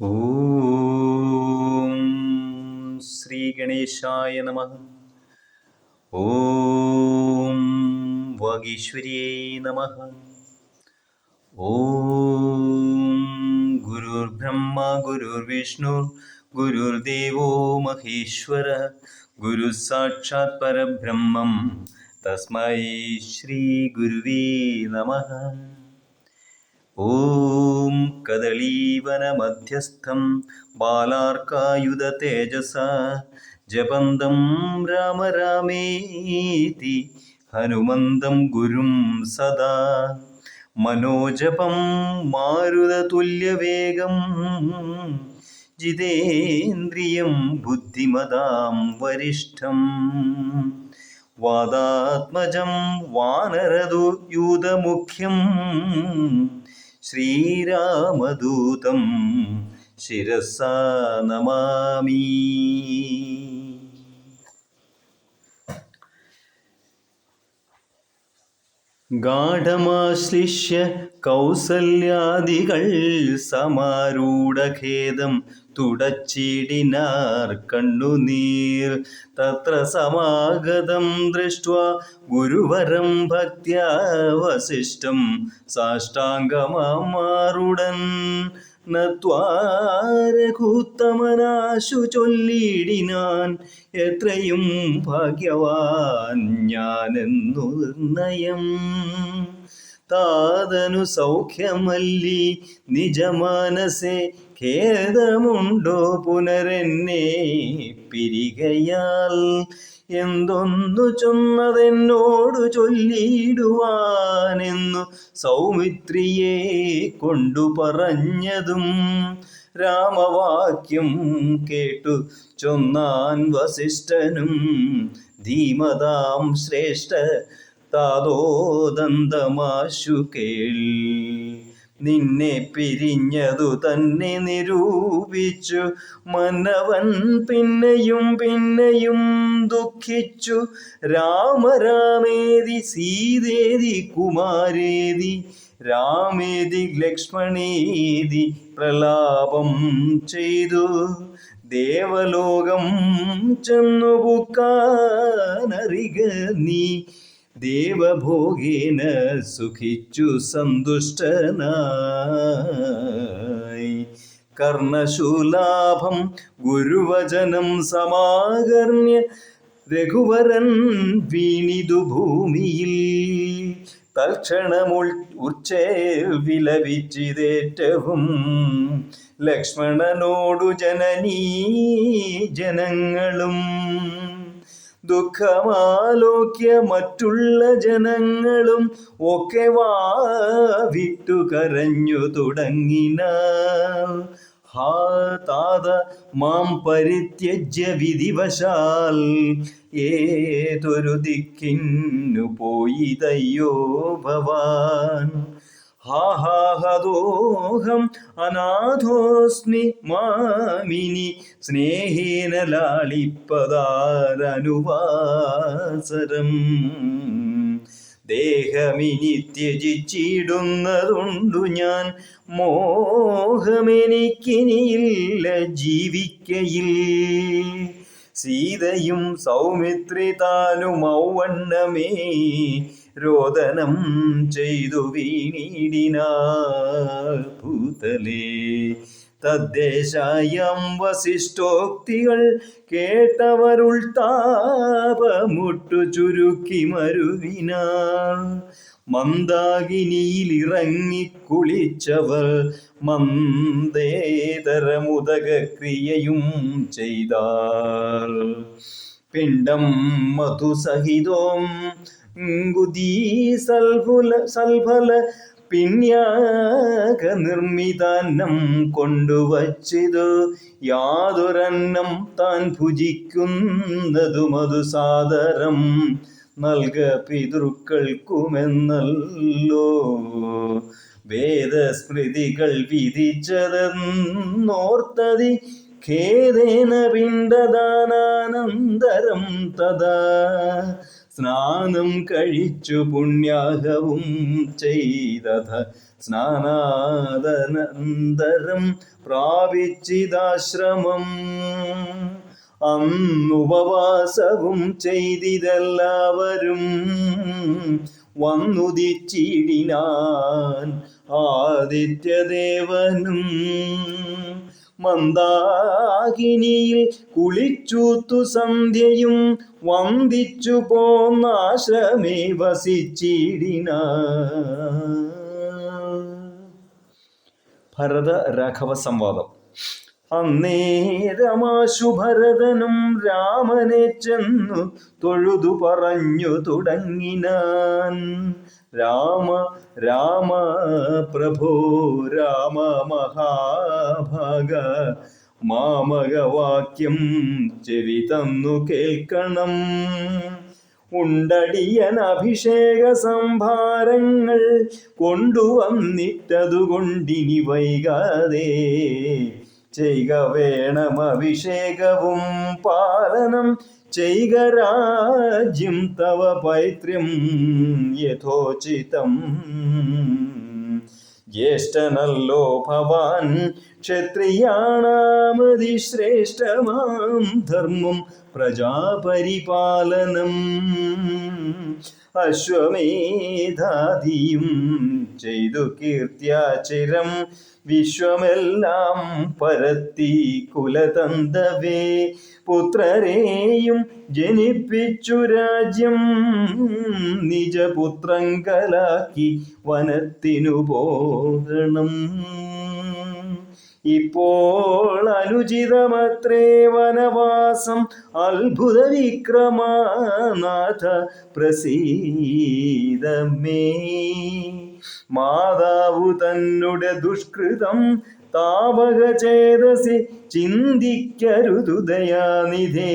ഓം ശ്രീ ഗണേശായ നമഃ. ഓം വാഗീശ്വര്യൈ നമഃ. ഓം ഗുരുർബ്രഹ്മ ഗുരുർവിഷ്ണു ഗുരുർദേവോ മഹേശ്വര ഗുരു സാക്ഷാത് പരബ്രഹ്മം തസ്മൈ ശ്രീ ഗുരുവേ നമഃ. ഓം കദളീവനമധ്യസ്ഥം ബാലാർക്കായുധതേജസാ ജപന്തം രാമ രാമേതി ഹനുമന്തം ഗുരും സദാ മനോജപം മാരുതതുല്യവേഗം ജിതേന്ദ്രിയം ബുദ്ധിമതാം വരിഷ്ഠം വാദാത്മജം വാനരയൂഥമുഖ്യം ശ്രീരാമദൂതം ശിരസാ നമാമി. ഗാഢമാശ്ലിഷ്യ കൗസല്യാദികൾ സമാരൂഢഖേദം തുടച്ചിടിനാർ കണ്ണുനീർ തത്ര സമാഗതം ദൃഷ്ട്വാ ഗുരുവരം ഭക്ത്യാ വസിഷ്ഠം സാഷ്ടാംഗമാറുടൻ നത്വാ രഘുത്തമനാശു ചൊല്ലിടിനാൻ എത്രയും ഭാഗ്യവാൻ ഞാനെന്നു നിർണയം. താതനു സൗഖ്യമല്ലി നിജമാനസേ ഖേദമുണ്ടോ പുനരെന്നെ പിരികയാൽ എന്തൊന്നു ചൊന്നതെന്നോടു ചൊല്ലിടുവാനെന്നു സൗമിത്രിയെ കൊണ്ടു പറഞ്ഞതും രാമവാക്യം കേട്ടു ചൊന്നാൻ വസിഷ്ഠനും ധീമതാം ശ്രേഷ്ഠ താതോദന്തമാശു കേൾ. നിന്നെ പിരിഞ്ഞതു തന്നെ നിരൂപിച്ചു മന്നവൻ പിന്നെയും പിന്നെയും ദുഃഖിച്ചു. രാമരാമേതി സീതേതി കുമാരേതി രാമേതി ലക്ഷ്മണേതി പ്രലാപം ചെയ്തു. ദേവലോകം ചെന്നു പുക്കാനറിക നീ ദേവഭോഗേന സുഖിച്ചു സന്തുഷ്ടനായി. കർണശൂലാഭം ഗുരുവചനം സമാകർണ്യ രഘുവരൻ വീണിതു ഭൂമിയിൽ. വിലപിച്ചിതേറ്റവും ലക്ഷ്മണനോടു ജനനീ ജനങ്ങളും. ദുഃഖമാലോക്യ മറ്റുള്ള ജനങ്ങളും ഒക്കെ വിട്ടു കരഞ്ഞു തുടങ്ങിനാർ. ഹാ താത മാം പരിത്യജ്യ വിധിവശാൽ ഏതൊരു ദിക്കിന്നു പോയിതയ്യോ ഭവാൻ. ഹാഹാഹദോഹം അനാഥോസ്മി മാമിനി സ്നേഹേന ലാളിപ്പതാരനുവാസരം. ദേഹമിനി ത്യജിച്ചിടുന്നതുണ്ടു ഞാൻ മോഹമെനിക്കിനിയില്ല ജീവിക്കയിൽ. സീതയും സൗമിത്രി താനും ഔവണ്ണമേ രോദനം ചെയ്തു വീണിടിനാർ ഭൂതലേ. തദ്ദേശായം വസിഷ്ഠോക്തികൾ കേട്ടവരുൾ താപമുട്ടു ചുരുക്കി മരുവിനാർ. മന്ദാകിനിയിൽ ഇറങ്ങിക്കുളിച്ചവർ മന്ദേതരമുദകക്രിയയും ചെയ്താർ. പിണ്ഡം മധുസഹിതോം സൽഫല പിണ്യാക നിർമ്മിതാന്നം കൊണ്ടുവച്ചിതു. യാതൊരന്നം താൻ ഭുജിക്കുന്നതു മധുസാദരം നൽക പിതൃക്കൾക്കുമെന്നല്ലോ വേദസ്മൃതികൾ വിധിച്ചതെന്നോർത്തതി. ഖേദേന പിണ്ഡദാനാനന്തരം തഥാ സ്നാനം കഴിച്ചു പുണ്യാഹവും ചെയ്തത സ്നാനാദനന്തരം പ്രാപിച്ചിതാശ്രമം. അന്നുപവാസവും ചെയ്തിതെല്ലാവരും വന്നുദിച്ചിടിനാൻ ആദിത്യദേവനും. മന്ദാകിനിയിൽ കുളിച്ചൂത്തു സന്ധ്യയും വന്ദിച്ചു പോന്നാശ്രമേ വസിച്ചിടിനാൻ. ഭരത രാഘവ സംവാദം. അന്നേരമാശു ഭരതനും രാമനെ ചെന്നു തൊഴുതു പറഞ്ഞു തുടങ്ങിനാൻ. രാമ രാമ പ്രഭോ രാമ മഹാഭാഗ, മാമകവാക്യം ചെവി തന്നു കേൾക്കണം. ഉണ്ടടിയൻ അഭിഷേക സംഭാരങ്ങൾ കൊണ്ടുവന്നിട്ടതുകൊണ്ടിനി വൈകാതെ ചെയ്ക വേണം അഭിഷേകവും പാലനം. ചെയ്ക രാജ്യം തവ പൈത്ര്യം യഥോചിതം. ജ്യേഷ്ഠനല്ലോ ഭവാൻ ക്ഷത്രിയാണാമതിശ്രേഷ്ഠമാം ധർമ്മം പ്രജാപരിപാലനം. അശ്വമേധാദിയും ചെയ്തു കീർത്തിയാചിരം വിശ്വമെല്ലാം പരത്തി കുലതന്തവേ. പുത്രരെയും ജനിപ്പിച്ചു രാജ്യം നിജപുത്രങ്കലാക്കി വനത്തിനു പോകണം. ഇപ്പോൾ അനുചിതമത്രേ വനവാസം അത്ഭുത വിക്രമനാഥ പ്രസീദമേ. മാതാവു തന്നുടെ ദുഷ്കൃതം താപക ചേതസി ചിന്തിക്കരുതു ദയാനിധേ.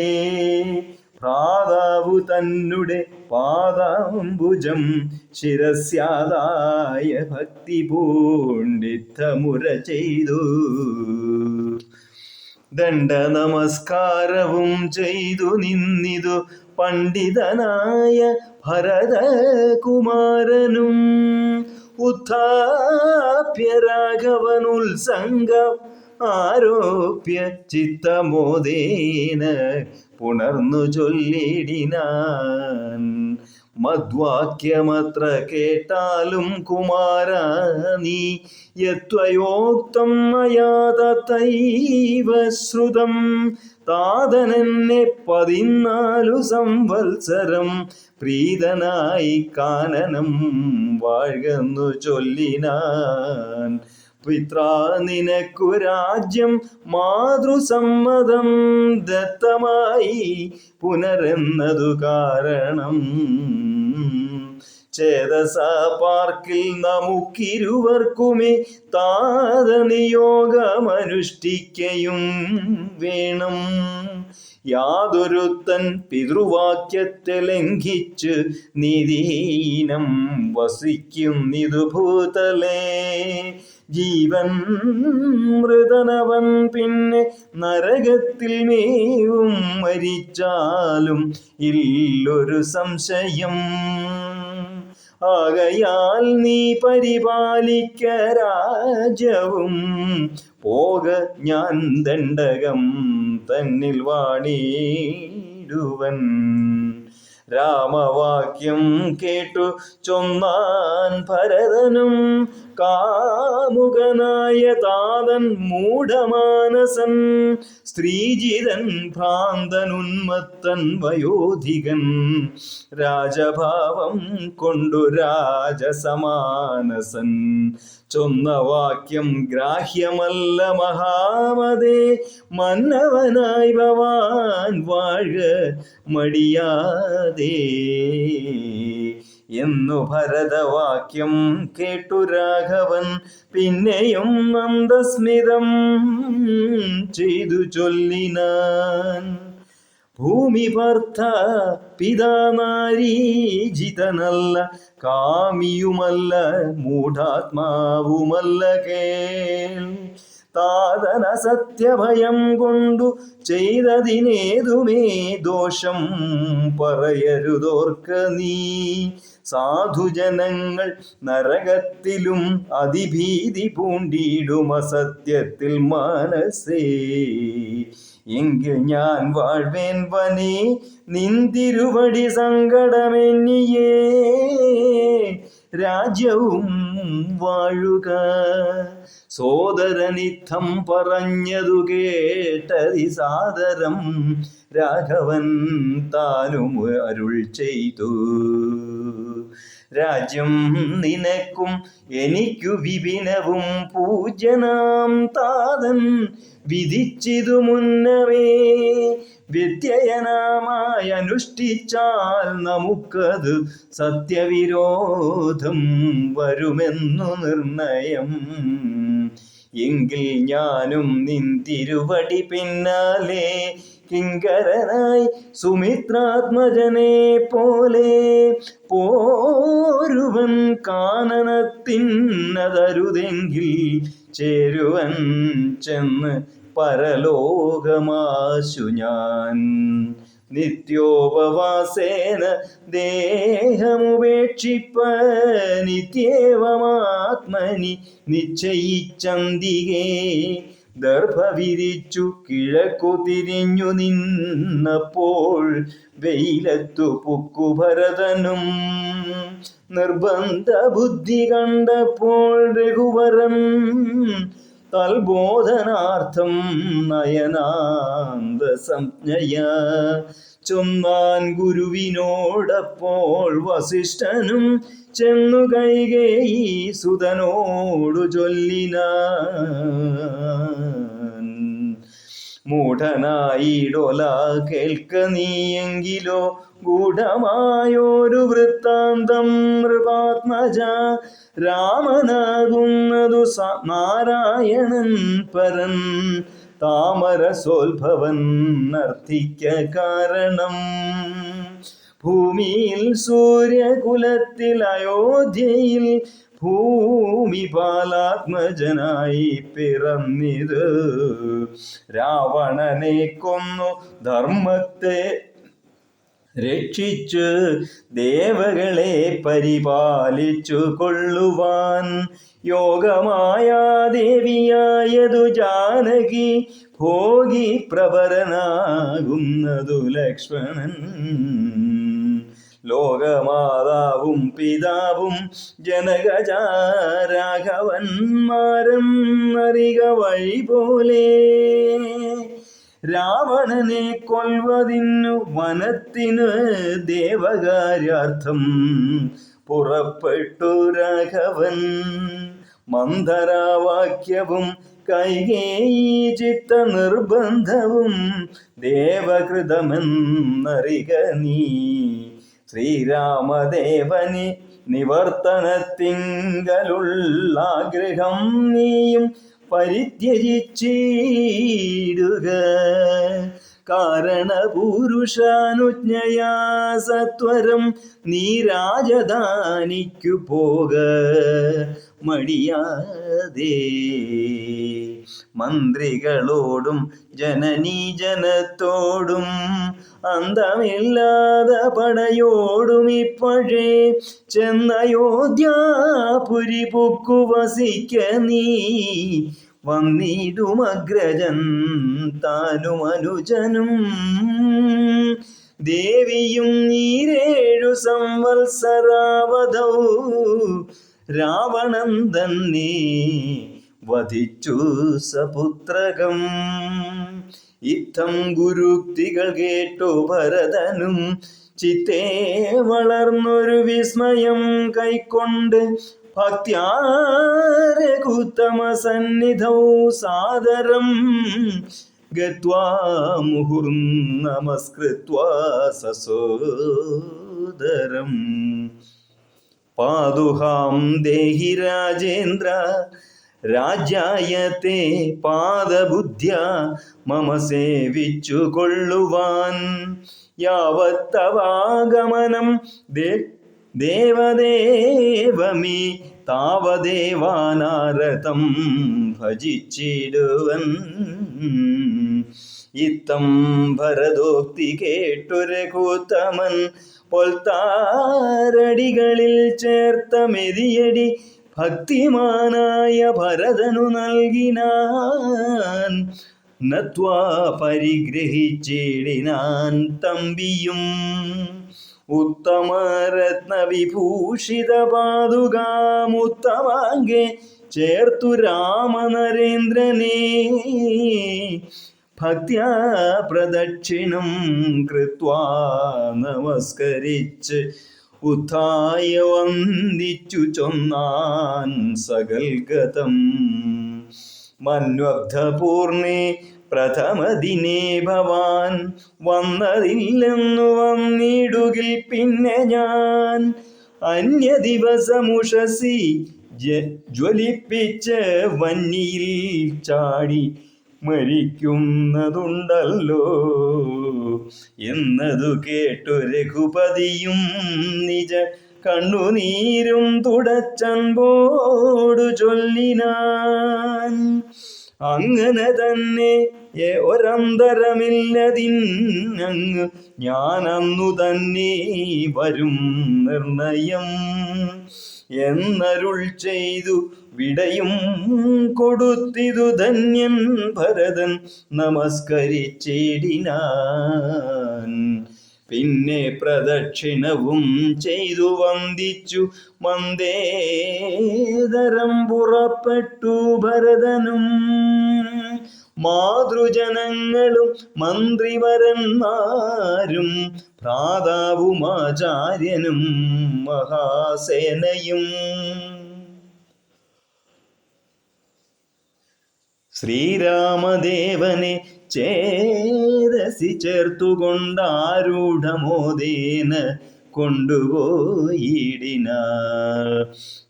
ഭ്രാതാവു തന്നുടെ പാദാംബുജം ശിരസ്യാദായ ഭക്തി പൂണ്ടിത്തമുര ചെയ്തു. ദണ്ഡ നമസ്കാരവും ചെയ്തു നിന്നിതു പണ്ഡിതനായ ഭരതകുമാരനും. ഉത്ഥാപ്യ രാഘവനുത്സംഗ ആരോപ്യ ചിത്തമോദേന പുണർന്നു ചൊല്ലിടിനാൻ. മദ്വാക്യമത്ര കേട്ടാലും കുമാര നീ യത്വയോക്തം മയാ തഥൈവ ശ്രുതം. താതനെന്നെ 14 സംവത്സരം പ്രീതനായി കാനനം വാഴ്കന്നു ചൊല്ലിനാൻ. പിത്രാ നിനക്കു രാജ്യം മാതൃസമ്മതം ദത്തമായി പുനരെന്നതു കാരണം. ചേതസ പാർക്കിൽ നമുക്കിരുവർക്കുമേ താതനിയോഗമനുഷ്ഠിക്കയും വേണം. യാതൊരുത്തൻ പിതൃവാക്യത്തെ ലംഘിച്ച് നീതീനം വസിക്കുന്നിതു ഭൂതലേ. ജീവൻ മൃതനവൻ പിന്നെ നരകത്തിൽ മേവും മരിച്ചാലും ഇല്ലൊരു സംശയം. ആകയാൽ നീ പരിപാലിക്ക രാജ്യവും പോക ഞാൻ ദണ്ഡകം തന്നിൽ വാണിടുവൻ. രാമവാക്യം കേട്ടു ചൊന്നാൻ ഭരതനും. കാമുകനായ താതൻ മൂഢമാനസൻ, സ്ത്രീജിതൻ ഭ്രാന്തൻ ഉന്മത്തൻ വയോധികൻ. രാജഭാവം കൊണ്ടു രാജസമാനസൻ ചൊന്ന വാക്യം ഗ്രാഹ്യമല്ല മഹാമതേ. മന്നവനായി ഭവാൻ വാഴ മടിയാതെ എന്നു ഭരതവാക്യം കേട്ടു രാഘവൻ പിന്നെയും നന്ദസ്മിതം ചെയ്തു ചൊല്ലിനാൻ. ഭൂമി ഭർത്ത പിതാ നാരീജിതനല്ല, കാമിയുമല്ല മൂഢാത്മാവുമല്ല കേൾ. താതന സത്യഭയം കൊണ്ടു ചെയ്തതിനേതുമേ ദോഷം പറയരുതോർക്ക നീ. സാധുജനങ്ങൾ നരകത്തിലും അതിഭീതി പൂണ്ടിടും അസത്യത്തിൽ മനസ്സേ. എങ്കിൽ ഞാൻ വാഴ്വേൻ വനേ നിന്തിരുവടി സങ്കടമെന്നിയേ, രാജ്യവും വാഴുക. സോദരനിത്തം പറഞ്ഞതു കേട്ടതി സാദരം രാഘവൻ താനും അരുൾ ചെയ്തു. രാജ്യം നിനക്കും എനിക്കു വിപിനവും പൂജ്യനാം താതൻ വിധിച്ചിതു മുന്നമേ. വ്യത്യയനമായി അനുഷ്ഠിച്ചാൽ നമുക്കത് സത്യവിരോധം വരുമെന്നു നിർണയം. എങ്കിൽ ഞാനും നിന്തിരുവടി പിന്നാലെ കിങ്കരനായി സുമിത്രാത്മജനെ പോലെ പോരുവൻ. കാനനത്തിനതരുതെങ്കിൽ ചേരുവൻ ചെന്ന് പരലോകമാശു ഞാൻ. നിത്യോപവാസേന ദേഹമുപേക്ഷിപ്പ നിത്യേവമാത്മനി നിശ്ചയിച്ചന്തികേ. ദർഭ വിരിച്ചു കിഴക്കു തിരിഞ്ഞു നിന്നപ്പോൾ വെയിലത്തു പുക്കു ഭരതനും. നിർബന്ധ ബുദ്ധി കണ്ടപ്പോൾ രഘുവരൻ തൽബോധനാർത്ഥം നയനാന്ത സംജ്ഞയ ചൊന്നാൻ ഗുരുവിനോടപ്പോൾ വസിഷ്ഠനും. ചെന്നു കൈകേയി സുതനോടു ചൊല്ലിനാൻ. മൂഢനായിടൊല കേൾക്ക നീയെങ്കിലോ ഗൂഢമായോരു വൃത്താന്തം നൃപാത്മജ. രാമനാകുന്നതു നാരായണൻ പരൻ താമരസോത്ഭവൻ അർത്ഥിക്ക കാരണം. ഭൂമിയിൽ സൂര്യകുലത്തിൽ അയോധ്യയിൽ ഭൂമിപാലാത്മജനായി പിറന്നിത്. രാവണനെ കൊന്നു ധർമ്മത്തെ രക്ഷിച്ച് ദേവകളെ പരിപാലിച്ചു കൊള്ളുവാൻ. യോഗമായ ദേവിയായതു ജാനകി, ഭോഗി പ്രഭരനാകുന്നതു ലക്ഷ്മണൻ. ലോകമാതാവും പിതാവും ജനകജ രാഘവന്മാരും അറിക വഴി പോലെ. രാവണനെ കൊൽവതിന്നു വനത്തിനു ദേവകാര്യാർത്ഥം പുറപ്പെട്ടു രാഘവൻ. മന്ധരാവാക്യവും കൈകേയി ചിത്ത നിർബന്ധവും ദേവകൃതമെന്നറിക നീ. ശ്രീരാമദേവന് നിവർത്തനത്തിങ്കലുള്ളാഗ്രഹം നീയും പരിത്യജിച്ചിടുക. കാരണപുരുഷാനുജ്ഞയാ സത്വരം നീ രാജധാനിക്കു പോക മടിയാതെ. മന്ത്രികളോടും ജനനീജനത്തോടും അന്തമില്ലാத പടയോടും ഇപ്പോഴേ ചെന്നയോധ്യാപുരി പുക്കു വസിക്ക നീ. വന്നിടുമഗ്രജൻ താനും അനുജനും ദേവിയും 7 സംവത്സരാവധൗ. രാവണൻ തന്നെ വധിച്ചു സപുത്രകം. ഇത്തം ഗുരുക്തികൾ കേട്ടു ഭരതനും ചിത്തേ വളർന്നൊരു വിസ്മയം കൈക്കൊണ്ട് ഭക്ത്യാ രഘുത്തമ സന്നിധൗ സാദരം ഗത്വാ മുഹുർനമസ്കൃത്വാ സസോദരം. പാദുഹാം ദേഹി രാജേന്ദ്ര രാജ്യായത്തെ പാദബുദ്ധ്യ മമ സേവിച്ചു കൊള്ളുവാൻ. യാവത്തവാഗമനം ദേവദേവമേ താവദേവാനാരതം ഭജിച്ചിടുവൻ. ഇത്തം ഭരതോക്തി കേട്ടു രഘുത്തമൻ പൊൽത്താരടികളിൽ ചേർത്ത മെതിയടി ഭക്തിമാനായ ഭരതനു നൽകിനാൻ. നത്വാ പരിഗ്രഹിച്ചിടിനാൻ തമ്പിയും ഉത്തമരത്നവിഭൂഷിത പാതുകാമുത്തമാങ്കെ ചേർത്തു രാമനരേന്ദ്രനെ. ഭക്ത്യാ പ്രദക്ഷിണം കൃത്വാ നമസ്കരിച്ച് ഉത്ഥായ വന്ദിച്ചു ചൊന്നാൻ സകൽഗതം. മന്വബ്ധപൂർണേ പ്രഥമദിനേ ഭവാൻ വന്നതില്ലെന്നു വന്നിടുകിൽ പിന്നെ ഞാൻ അന്യദിവസമുഷസി ജ്വലിപ്പിച്ച് വന്നിയിൽ ചാടി മരിക്കുന്നതുണ്ടല്ലോ എന്നതു കേട്ടു രഘുപതിയും നിജ കണ്ണുനീരും തുടച്ചൻപോടു ചൊല്ലിനാൻ. അങ്ങനെ തന്നെ ഒരന്തരമില്ലതിന്നങ്ങ് ഞാനന്നു തന്നെ വരും നിർണയം എന്നരുൾ ചെയ്തു വിടയും കൊടുത്തിതു ധന്യൻ ഭരതൻ നമസ്കരിച്ചിടിനാൻ. പിന്നെ പ്രദക്ഷിണവും ചെയ്തു വന്ദിച്ചു മന്ദേതരം പുറപ്പെട്ടു ഭരതനും മാതൃജനങ്ങളും മന്ത്രിവരന്മാരും ഭ്രാതാവും ആചാര്യനും മഹാസേനയും. ശ്രീരാമദേവനെ ചേതസി ചേർത്തുകൊണ്ടാരൂഢമോദേന കൊണ്ടുപോയിടിനാർ.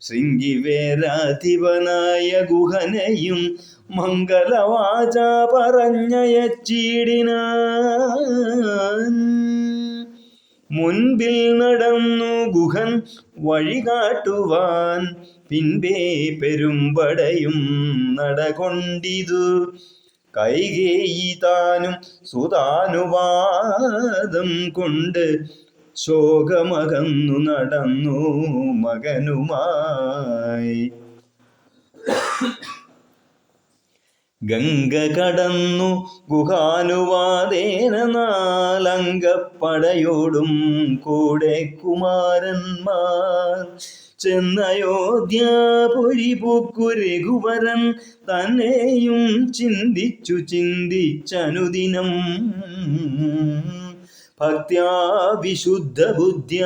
ശൃംഗിവേരാധിപനായ ഗുഹനെയും മംഗളവാച പറഞ്ഞയച്ചിടിനാൻ. മുൻപിൽ നടന്നു ഗുഹൻ വഴികാട്ടുവാൻ പിൻപേ പെരുമ്പടയും നടകൊണ്ടിതു. കൈകേയി താനും സുതാനുവാദം കൊണ്ട് ശോകമകന്നു നടന്നു മകനുമായി. ഗംഗ കടന്നു ഗുഹാനുവാദേന നാലംഗപ്പടയോടും കൂടെ കുമാരന്മാർ ചെന്നയോധ്യാപുരി പൂക്കു. രഘുവരൻ തന്നെയും ചിന്തിച്ചനുദിനം ഭക്ത്യാ വിശുദ്ധ ബുദ്ധ്യ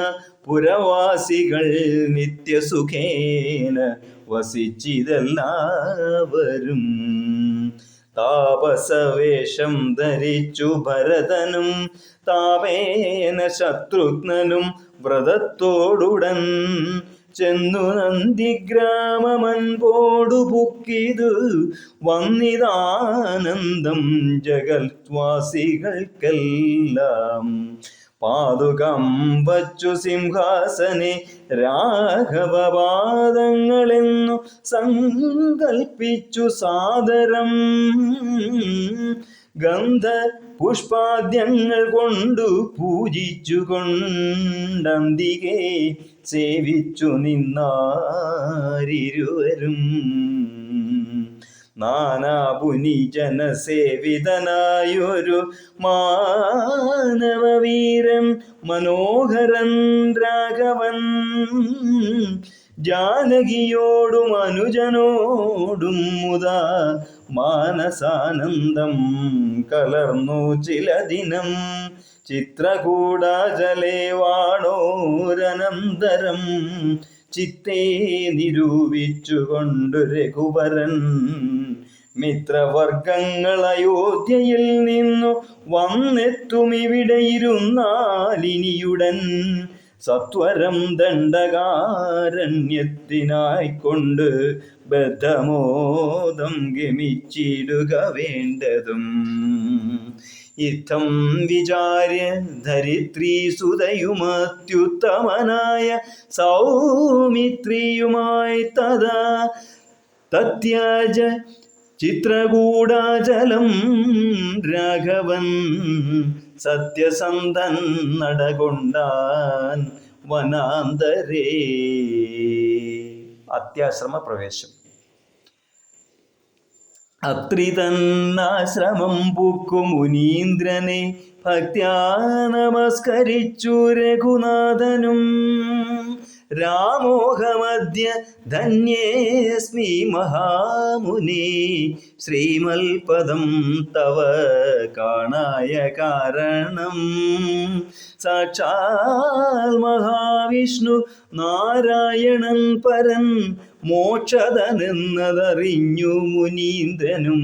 പുരവാസികൾ നിത്യസുഖേന വസിച്ചിതെല്ലാവരും. താപസവേഷം ധരിച്ചു ഭരതനും താപേന ശത്രുഘ്നനും വ്രതത്തോടുടൻ ചെന്നു നന്ദിഗ്രാമമൻപോടു പുക്കിതു വന്നിതാനന്ദം ജഗത്വാസികൾക്കെല്ലാം. പാതുകം വച്ചു സിംഹാസനെ രാഘവപാദങ്ങളെന്നു സങ്കൽപ്പിച്ചു സാദരം ഗന്ധ പുഷ്പാദ്യങ്ങൾ കൊണ്ടു പൂജിച്ചു കൊണ്ടന്തികെ സേവിച്ചു നിന്നാരിരുവരും. നാനാപുനിജനസേവിതനായൊരു മാനവവീരൻ മനോഹരൻ രാഘവൻ ജാനകിയോടും അനുജനോടും മുതാ മാനസാനന്ദം കലർന്നു ചില ദിനം. ചിത്രകൂടാചലേ വാണോരനന്തരം ചിത്തേ നിരൂപിച്ചുകൊണ്ടു രഘുവരൻ മിത്രവർഗങ്ങൾ അയോധ്യയിൽ നിന്നു വന്നെത്തുമിവിടെയിരുന്നാലിനിയുടൻ സത്വരം ദണ്ഡകാരണ്യത്തിനായിക്കൊണ്ട് ബദ്ധമോദം ഗമിച്ചിടുക വേണ്ടതും. ഇത്തം വിചാര്യ ധരിത്രീസുതയുമത്യുത്തമനായ സൗമിത്രിയുമായി തഥാ തത്യാജ ചിത്രകൂടാചലം രാഘവൻ സത്യസന്ധൻ നടകൊണ്ടാൻ വനാന്തരേ. അത്യാശ്രമ പ്രവേശം. അത്രി തന്നാശ്രമം പൂക്കു മുനീന്ദ്രനെ ഭക്ത്യാ നമസ്കരിച്ചു രഘുനാഥനും. രാമോഹമദ്യ ധന്യേസ്മി മഹാമുനി, ശ്രീമൽപദം തവ കാണായ കാരണം. സാക്ഷാൽ മഹാവിഷ്ണു നാരായണൻ പരൻ മോക്ഷതനെന്നതറിഞ്ഞു മുനീന്ദ്രനും.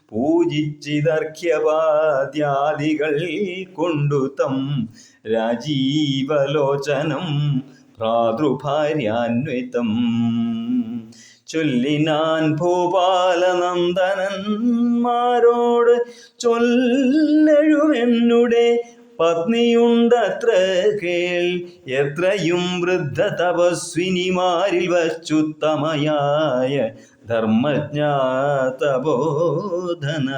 പൂജിച്ചിതർഘ്യപാദ്യാദികൾ കൊണ്ടു തം രാജീവലോചനം ഭ്രാതൃഭാര്യാന്വിതം. ചൊല്ലിനാൻ ഭൂപാലനന്ദനന്മാരോട്, ചൊല്ലഴുമെന്നുടെ പത്നിയുണ്ടത്ര കേൾ. എത്രയും വൃദ്ധ തപസ്വിനിമാരിൽ വച്ചുത്തമയായ ധർമ്മജ്ഞാ തപോധന.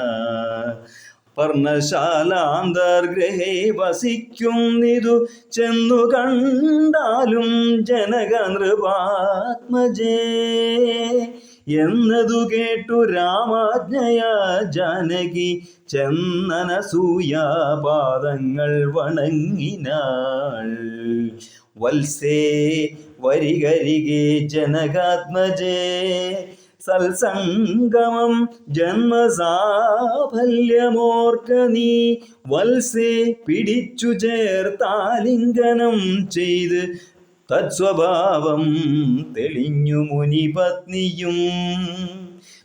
പർണശാലാന്തർഗ്രഹേ വസിക്കുന്നിതു ചെന്നു കണ്ടാലും ജനക നൃപാത്മജേ. എന്നതു കേട്ടു രാമാജ്ഞയാ ജാനകി ചെന്നനസൂയാപാദങ്ങൾ വണങ്ങിനാൾ. വത്സേ വരികരികെ ജനകാത്മജേ, സത്സംഗമം ജന്മസാഫല്യമോർക്ക നീ. വത്സേ പിടിച്ചു ചേർത്താലിംഗനം ചെയ്ത് തത്സ്വഭാവം തെളിഞ്ഞു മുനിപത്നിയും.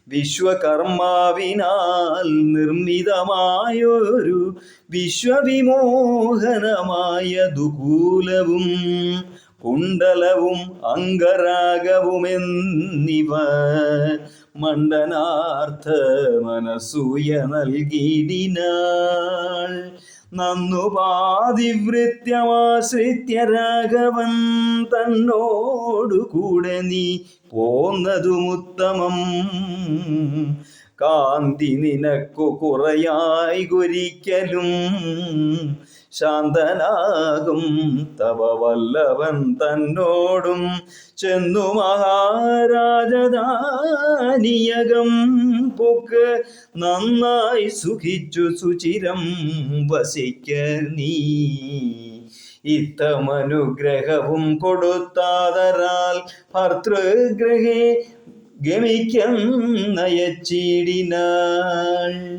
വിശ്വകർമാവിനാൽ നിർമ്മിതമായൊരു വിശ്വവിമോഹനമായ ദുകൂലവും കുണ്ടലവും അംഗരാഗവുമെന്നിവ മണ്ഡനാർത്ഥ മനസൂയ നൽകിയിടിനാൾ. നന്നു പാതിവൃത്യമാശ്രിത്യ രാഘവൻ തന്നോടുകൂടെ നീ പോന്നതുമുത്തമം. കാന്തി നിനക്കു കുറയായി ഒരിക്കലും ശാന്തനാകും തവ വല്ലഭൻ തന്നോടും. ചെന്നു മഹാരാജധാനിയകം പൊക്ക് നന്നായി സുഖിച്ചു സുചിരം വസിക്ക നീ. ഇത്തമനുഗ്രഹവും കൊടുത്താതരാൽ ഭർതൃഗൃഹേ ഗമിക്കുന്നയച്ചിടിനാൾ.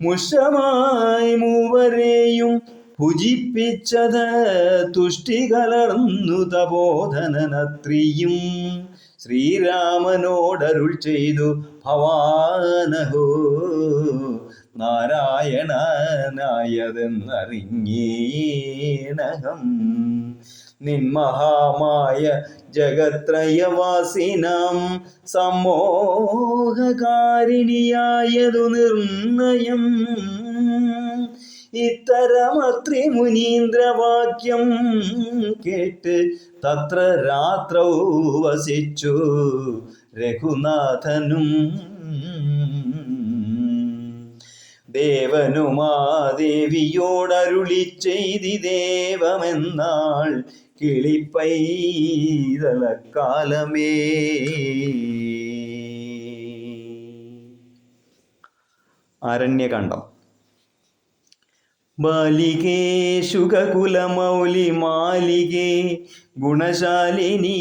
മുഷമായി മൂവരെയും ഭുജിപ്പിച്ചത് തുഷ്ടി കലർന്നു തപോധനനത്രിയും. ശ്രീരാമനോടരുൾ ചെയ്തു ഭവാനഹോ നാരായണനായതെന്നറിഞ്ഞേനഹം. നിന്മഹാമായ ജഗത്രയവാസിനാം സമ്മോഹകാരിണിയായതു നിർണയം. ഇത്തരമത്രി മുനീന്ദ്രവാക്യം കേട്ട് തത്ര രാത്രൗ വസിച്ചു രഘുനാഥനും. ദേവനുമാദേവിയോടരുളി ചെയ്തി ദേവമെന്നാൾ കിളിപ്പൈതലക്കാലമേ. ആരണ്യകാണ്ഡം. ബാലികേ ശുകകുലമൗലി മാലികേ ഗുണശാലിനി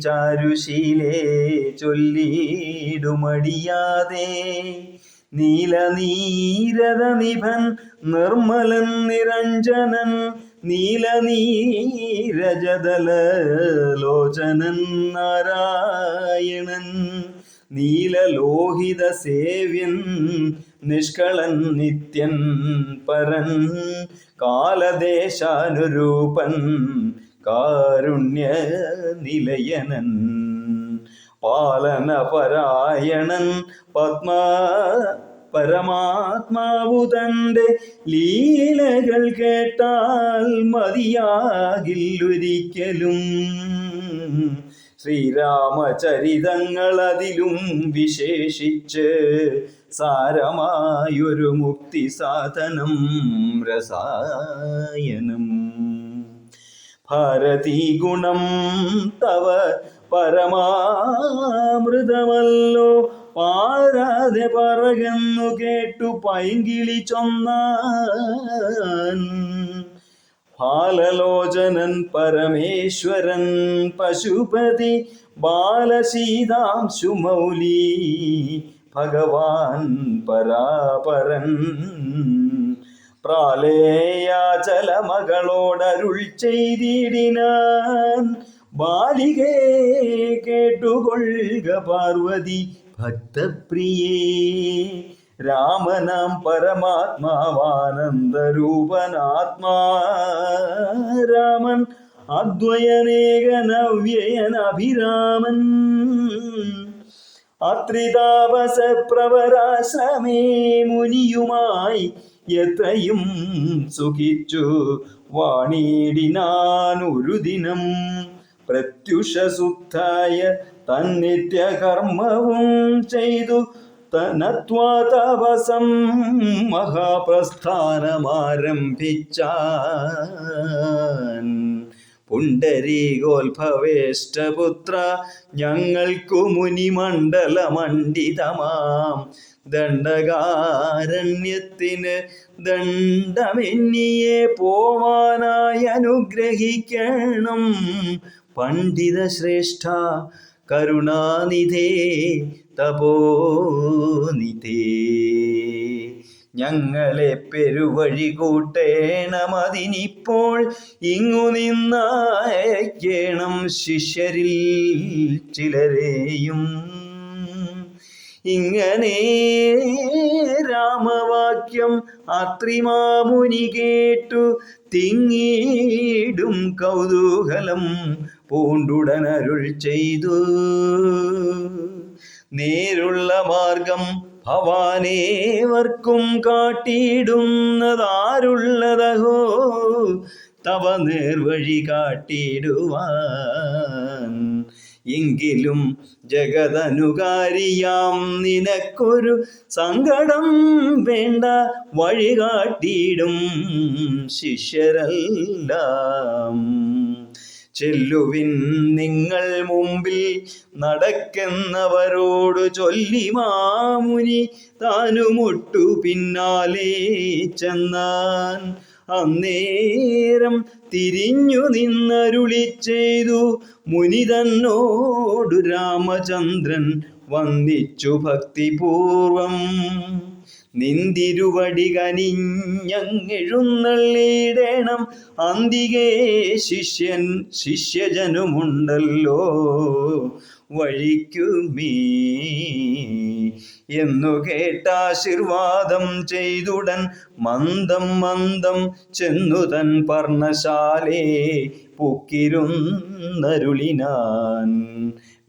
ചാരുശീലേ ചൊല്ലിടുമടിയാതെ. നീലനീരത നിഭൻ നിർമ്മലൻ നിരഞ്ജനൻ നീലനീരജദലോചനൻ നാരായണൻ. നീലലോഹിത സേവ്യൻ നിഷ്കളൻ നിത്യൻ പരൻ. കാലദേശാനുരൂപൻ കാരുണ്യ നിലയനൻ. പാലനപരായണൻ പരമാത്മാവു തൻ്റെ ലീലകൾ കേട്ടാൽ മതിയാകില്ലൊരിക്കലും. ശ്രീരാമചരിതങ്ങൾ അതിലും വിശേഷിച്ച് സാരമായൊരു മുക്തി സാധനം രസായനം. ഭാരതീ ഗുണം തവ പരമാമൃതമല്ലോ പാരാതെ പറകെന്നു കേട്ടു പൈങ്കിളി ചൊന്നാൻ. ബാലലോചനൻ പരമേശ്വരൻ പശുപതി ബാലശീതാംശുമൗലി ഭഗവാൻ പരാപരൻ പ്രാലേയാചലമകളോടരുൾ ചെയ്തിടിനാൻ. ബാലികേ കേട്ടുകൊള്ളുക പാർവതി ഭക്തപ്രിയേ, രാമനാം പരമാത്മാവാനന്ദരൂപനാത്മാ രാമൻ അദ്വയനേകനവ്യയനഭിരാമൻ. അത്രിതാപസ പ്രവരാശ്രമേ മുനിയുമായി എത്രയും സുഖിച്ചു വാണിടിനാൻ ഒരു ദിനം. പ്രത്യുഷസുദ്ധായ തന്നിത്യകർമ്മവും ചെയ്തു നത്വാ തപസം മഹാപ്രസ്ഥാനമാരംഭിച്ചാൻ. പുണ്ടരീകോത്ഭവേഷ്ടപുത്ര, ഞങ്ങൾക്കു മുനിമണ്ഡലമണ്ഡിതമാം ദണ്ഡകാരണ്യത്തിന് ദണ്ഡമെന്നിയെ പോവാനായി അനുഗ്രഹിക്കണം. പണ്ഡിത ശ്രേഷ്ഠ കരുണാനിധേ തപോനിധേ, ഞങ്ങളെ പെരുവഴി കൂട്ടേണമതിനിപ്പോൾ ഇങ്ങു നിന്നയക്കണം ശിഷ്യരിൽ ചിലരെയും. ഇങ്ങനെ രാമവാക്യം അത്രിമാമുനി കേട്ടു തിങ്ങിയിടും കൗതൂഹലം പൂണ്ടുടനരുൾ ചെയ്തു. നേരുള്ള മാർഗം ഭവാനേവർക്കും കാട്ടിയിടുന്നതാരുള്ളതഹോ തവ നേർവഴി കാട്ടിടുവാൻ. എങ്കിലും ജഗദനുകാരിയാം നിനക്കൊരു സങ്കടം വേണ്ട, വഴി കാട്ടിയിടും ശിഷ്യരെല്ലാം. ചെല്ലുവിൻ നിങ്ങൾ മുമ്പിൽ നടക്കുന്നവരോടു ചൊല്ലി മാമുനി താനുമൊട്ടു പിന്നാലെ ചെന്നാൻ. അന്നേരം തിരിഞ്ഞു നിന്നരുളി ചെയ്തു മുനി തന്നോടു രാമചന്ദ്രൻ വന്ദിച്ചു ഭക്തിപൂർവം. നിന്തിരുവടി കനിഞ്ഞെഴുന്നള്ളിടണം, അന്തികേ ശിഷ്യജനുമുണ്ടല്ലോ വഴിക്കുമേ എന്നു കേട്ടാശീർവാദം ചെയ്തുടൻ മന്ദം മന്ദം ചെന്നു തൻ പർണശാലേ പുക്കിരുന്നരുളിനാൻ.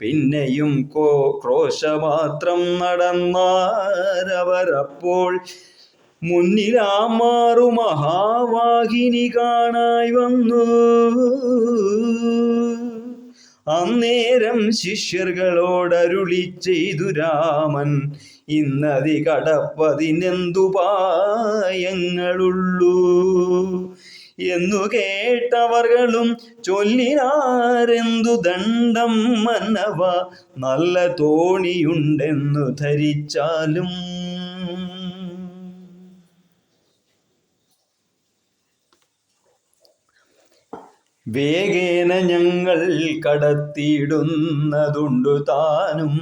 പിന്നെയും ക്രോശമാത്രം നടന്നാരവരപ്പോൾ മുന്നിലാമാറു മഹാവാഹിനി കാണായി വന്നു. അന്നേരം ശിഷ്യർകളോടരുളി ചെയ്തു രാമൻ, ഇന്നതി കടപ്പതിനെന്തുപായങ്ങളുള്ളൂ എന്നു കേട്ടവർകളും ചൊല്ലിനാരെന്തു ദണ്ഡം മന്നവ നല്ല തോണിയുണ്ടെന്നു ധരിച്ചാലും. വേഗേന ഞങ്ങൾ കടത്തിയിടുന്നതുണ്ടു താനും,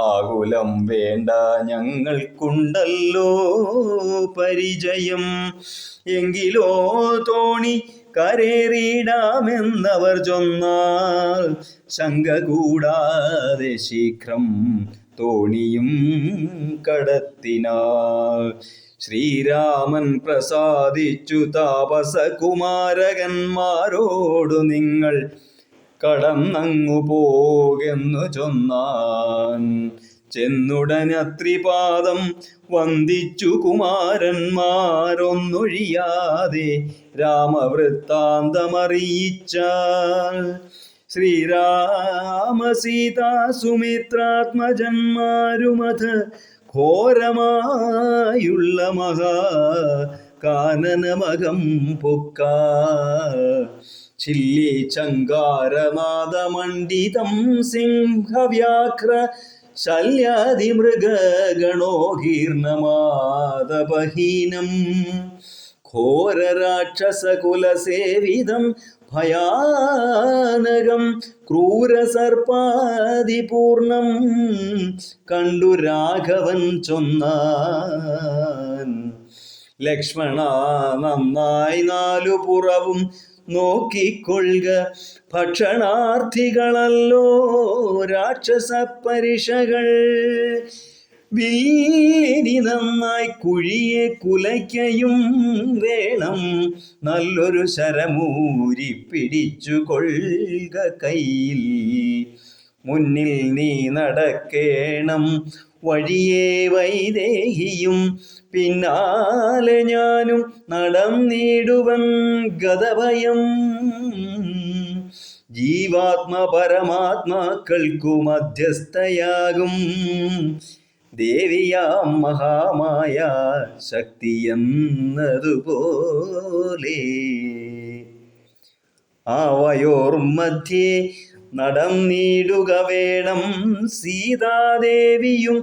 ആകുലം വേണ്ട ഞങ്ങൾക്കുണ്ടല്ലോ പരിചയം. എങ്കിലോ തോണി കരേറിയിടാമെന്നവർ ചൊന്നാൽ ശങ്ക കൂടാതെ ശീഘ്രം തോണിയും കടത്തിനാൾ. ശ്രീരാമൻ പ്രസാദിച്ചു താപസകുമാരകന്മാരോടു നിങ്ങൾ കടന്നങ്ങു പോകെന്നു ചൊന്നാൻ. ചെന്നുടനത്രിപാദം വന്ദിച്ചു കുമാരന്മാരൊന്നൊഴിയാതെ രാമവൃത്താന്തമറിയിച്ചാൽ. ശ്രീരാമ സീതാ സുമിത്രാത്മജന്മാരുമഥ ഘോരമായുള്ള കാനനമകം പൊക്ക. ചില്ലി ചങ്കാരനാദമണ്ഡിതം സിംഹവ്യാഘ്ര ശല്യാതിമൃഗഗണോകീർണമാദപഹീനം ഘോരരാക്ഷസകുലസേവിതം ഭയാനകം ക്രൂരസർപ്പാദിപൂർണം കണ്ടു രാഘവൻ ചൊന്നാൻ. ലക്ഷ്മണ നന്നായി നാലു പുറവും നോക്കിക്കൊള്ളുക, ഭക്ഷണാർത്ഥികളല്ലോ രാക്ഷസ പരിഷകൾ. വീരി നന്നായി കുഴിയെ കുലയ്ക്കയും വേണം, നല്ലൊരു ശരമൂരി പിടിച്ചു കൊള്ളുക കയ്യിൽ. മുന്നിൽ നീ നടക്കേണം വഴിയേ വൈദേഹിയും, പിന്നാലെ ഞാനും നടന്നിടുവൻ ഗതഭയം. ജീവാത്മ പരമാത്മാക്കൾക്കു മധ്യസ്ഥയാകും ദേവിയാം മഹാമായ ശക്തിയെന്നതുപോലെ. ആവയോർമധ്യേ നടന്നിടുക വേണം സീതാദേവിയും,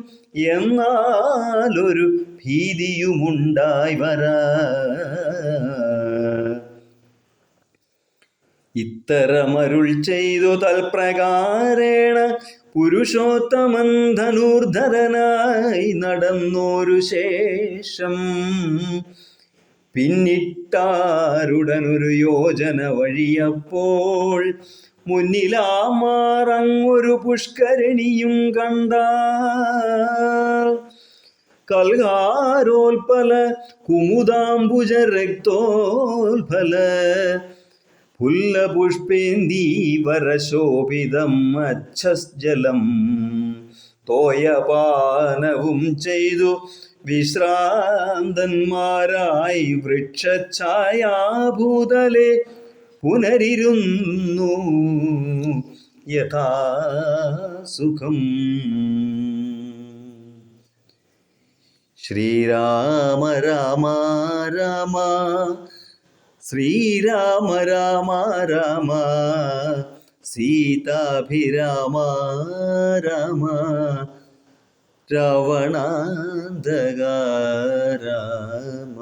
എന്നാലൊരു ഭീതിയുമുണ്ടായി വരാ. ഇത്തരമരുൾ ചെയ്തു തൽപ്രകാരേണ പുരുഷോത്തമൻ ധനുർധരനായി നടന്നോരു ശേഷം. പിന്നിട്ടാരുടനൊരു യോജന വഴിയപ്പോൾ മുന്നിലാമാറങ്ങൊരു പുഷ്കരണിയും കണ്ടാൽ. കൽഹാരോൽപല കുമുദാംബുജ രക്തോൽഫല പുല്ലപുഷ്പേന്ദീവരശോഭിതം അച്ഛസ്ജലം. തോയപാനവും ചെയ്തു വിശ്രാന്തന്മാരായി വൃക്ഷഛായാഭൂതലെ പുനരിരുന്നു യഥാസുഖം. ശ്രീരാമ രാമ രാമ ശ്രീരാമ രാമ രാമ സീതാഭിരാമ രാമ രാവണാന്തക രാമ.